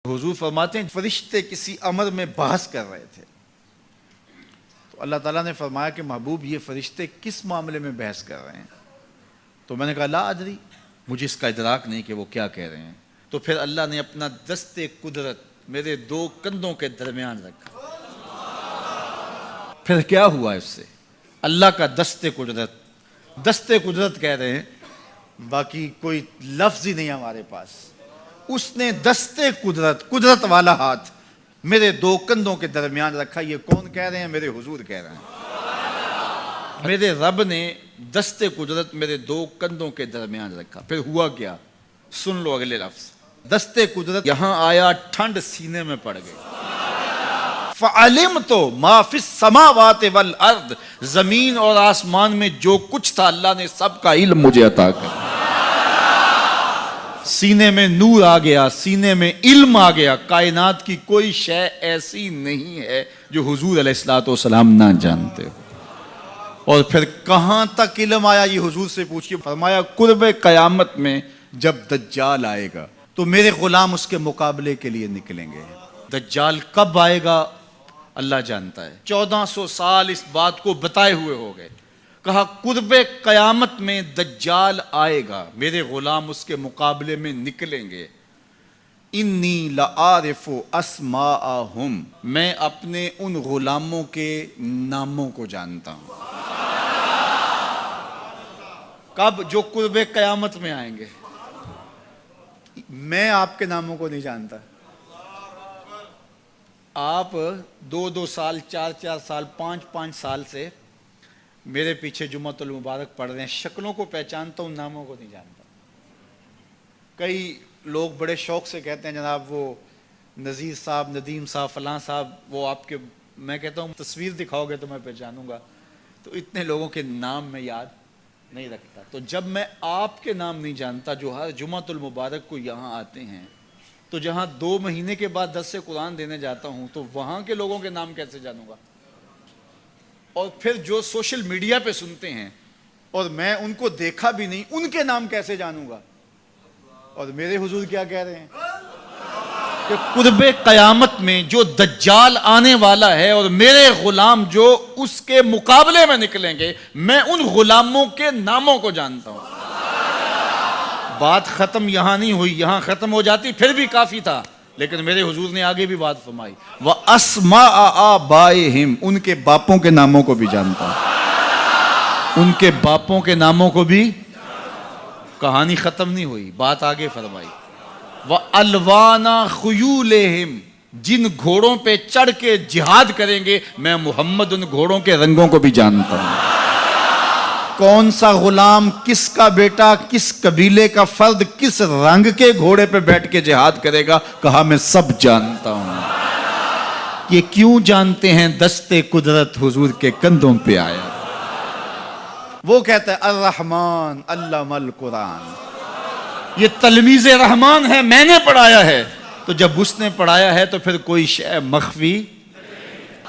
हुजूर फरमाते हैं फरिश्ते किसी अमर में बहस कर रहे थे, तो अल्लाह ताला ने फरमाया कि महबूब ये फरिश्ते किस मामले में बहस कर रहे हैं? तो मैंने कहा ला अदरी, मुझे इसका इदराक नहीं कि वो क्या कह रहे हैं। तो फिर अल्लाह ने अपना दस्ते कुदरत मेरे दो कंधों के दरमियान रखा। फिर क्या हुआ इससे? अल्लाह का दस्ते कुदरत कह रहे हैं, बाकी कोई लफ्ज ही नहीं हमारे पास। उसने दस्ते कुदरत वाला हाथ मेरे दो कंधों के दरमियान रखा। ये कौन कह रहे हैं? मेरे हुजूर कह रहे हैं। मेरे रब ने दस्ते कुदरत मेरे दो कंधों के दरमियान रखा। फिर हुआ क्या? सुन लो अगले लफ्ज। दस्ते कुदरत यहां आया, ठंड सीने में पड़ गई। फ़अलिम तो माफिस समावात वल अर्द, जमीन और आसमान में जो कुछ था अल्लाह ने सबका इल्म मुझे अता कर। सीने में नूर आ गया, सीने में इल्म आ गया। कायनात की कोई शय ऐसी नहीं है जो हुजूर अलैहिस्सलातु वस्सलाम ना जानते हो। और फिर कहां तक इल्म आया ये हुजूर से पूछिए। फरमाया कुर्बे कयामत में जब दज्जाल आएगा तो मेरे गुलाम उसके मुकाबले के लिए निकलेंगे। दज्जाल कब आएगा अल्लाह जानता है। 1400 साल इस बात को बताए हुए हो गए। कहा कुर्बे कयामत में दज्जाल आएगा, मेरे गुलाम उसके मुकाबले में निकलेंगे। इन्नी लआरिफु अस्माअहुम, मैं अपने उन गुलामों के नामों को जानता हूं। कब? जो कुर्बे कयामत में आएंगे। मैं आपके नामों को नहीं जानता। आप 2-2 साल, 4-4 साल, 5-5 साल से मेरे पीछे जुम्मतुल मुबारक पढ़ रहे हैं। शक्लों को पहचानता हूं, नामों को नहीं जानता। कई लोग बड़े शौक से कहते हैं जनाब वो नज़ीर साहब, नदीम साहब, फलां साहब, वो आपके, मैं कहता हूं तस्वीर दिखाओगे तो मैं पहचानूंगा। तो इतने लोगों के नाम मैं याद नहीं रखता। तो जब मैं आपके नाम नहीं जानता जो हर जुम्मतुल मुबारक को यहाँ आते हैं, तो जहां 2 महीने के बाद 10 से कुरान देने जाता हूं तो वहां के लोगों के नाम कैसे जानूंगा? और फिर जो सोशल मीडिया पे सुनते हैं और मैं उनको देखा भी नहीं, उनके नाम कैसे जानूंगा? और मेरे हुजूर क्या कह रहे हैं कि कुर्बे कयामत में जो दज्जाल आने वाला है और मेरे गुलाम जो उसके मुकाबले में निकलेंगे, मैं उन गुलामों के नामों को जानता हूं। बात खत्म यहां नहीं हुई, यहां खत्म हो जाती फिर भी काफी था, लेकिन मेरे हुजूर ने आगे भी बात फरमाई। व अस्मा आबाइहिम, उनके बापों के नामों को भी जानता हूं। उनके बापों के नामों को भी। कहानी खत्म नहीं हुई, बात आगे फरमाई। व अलवाना खुयूलेहिम, जिन घोड़ों पे चढ़ के जिहाद करेंगे मैं मोहम्मद उन घोड़ों के रंगों को भी जानता हूं। कौन सा गुलाम, किसका बेटा, किस कबीले का फर्द किस रंग के घोड़े पे बैठ के जिहाद करेगा, कहा मैं सब जानता हूं। ये क्यों जानते हैं? दस्ते कुदरत हुजूर के कंधों पे आया। वो कहता है अर्रहमान अल्लमल कुरान, ये तलमीज़े रहमान है, मैंने पढ़ाया है। तो जब उसने पढ़ाया है तो फिर कोई शय मख्फी,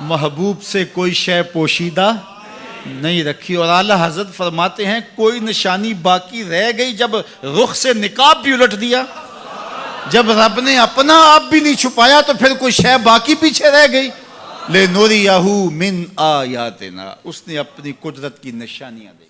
महबूब से कोई शय पोशीदा नहीं रखी। और आला हजरत फरमाते हैं कोई निशानी बाकी रह गई जब रुख से निकाब भी उलट दिया, जब रब ने अपना आप भी नहीं छुपाया तो फिर कोई शय बाकी पीछे रह गई। ले नूरियहू मिन आयातिना, उसने अपनी कुदरत की निशानियां दी।